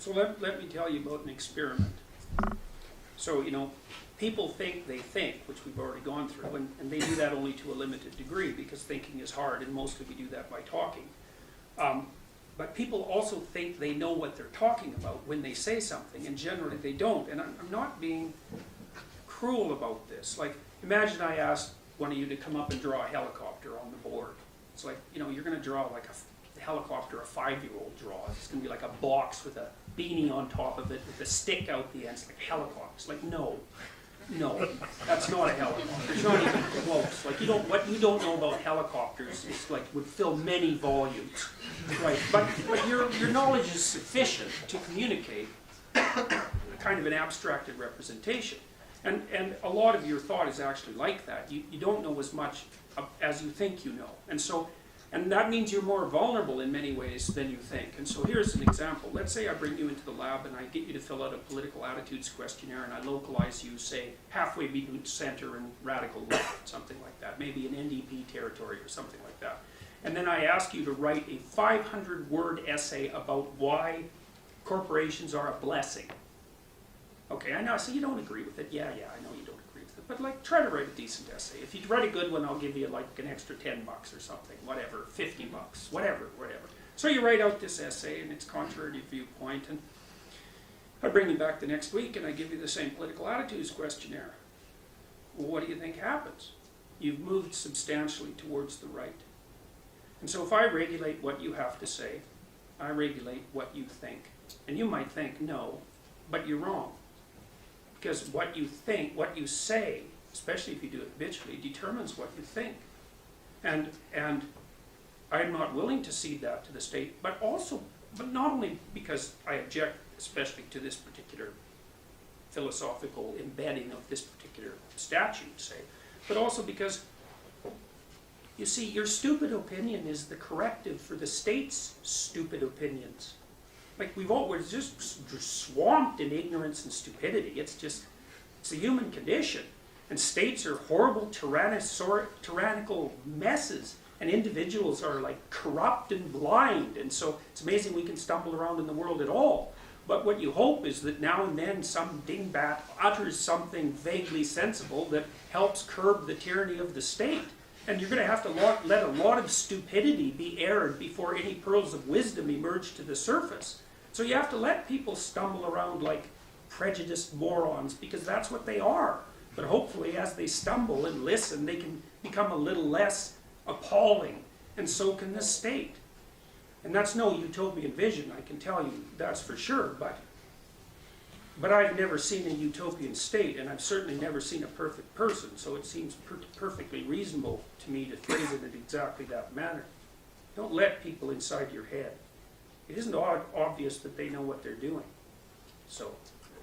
So let me tell you about an experiment. So, you know, people think they think, which we've already gone through, and they do that only to a limited degree because thinking is hard, and mostly we do that by talking. But people also think they know what they're talking about when they say something, and generally they don't. And I'm not being cruel about this. Like, imagine I asked one of you to come up and draw a helicopter on the board. It's like, you know, you're going to draw like a helicopter a 5-year-old draws. It's going to be like a box with a beanie on top of it with a stick out the end. It's like helicopters. Like, no, that's not a helicopter. It's not even close. Like, what you don't know about helicopters is like would fill many volumes, right? But your knowledge is sufficient to communicate kind of an abstracted representation. And a lot of your thought is actually like that. You don't know as much as you think you know. And that means you're more vulnerable in many ways than you think. And so here's an example. Let's say I bring you into the lab and I get you to fill out a political attitudes questionnaire and I localize you, say, halfway between center and radical left, something like that. Maybe an NDP territory or something like that. And then I ask you to write a 500-word essay about why corporations are a blessing. Okay, I know, so you don't agree with it. Yeah, I know you don't agree with it. But like, try to write a decent essay. If you write a good one, I'll give you like an extra $10 or something, whatever, $50, whatever. So you write out this essay and it's contrary to your viewpoint, and I bring you back the next week and I give you the same political attitudes questionnaire. Well, what do you think happens? You've moved substantially towards the right. And so if I regulate what you have to say, I regulate what you think. And you might think, no, but you're wrong. Because what you think, what you say, especially if you do it habitually, determines what you think. And I'm not willing to cede that to the state, but not only because I object especially to this particular philosophical embedding of this particular statute, say, but also because, you see, your stupid opinion is the corrective for the state's stupid opinions. Like, we're just swamped in ignorance and stupidity. It's a human condition. And states are horrible, tyrannical messes. And individuals are like corrupt and blind. And so it's amazing we can stumble around in the world at all. But what you hope is that now and then some dingbat utters something vaguely sensible that helps curb the tyranny of the state. And you're going to have to let a lot of stupidity be aired before any pearls of wisdom emerge to the surface. So you have to let people stumble around like prejudiced morons, because that's what they are. But hopefully as they stumble and listen, they can become a little less appalling, and so can the state. And that's no utopian vision, I can tell you, that's for sure, but I've never seen a utopian state, and I've certainly never seen a perfect person, so it seems perfectly reasonable to me to phrase it in exactly that manner. Don't let people inside your head. It isn't obvious that they know what they're doing. So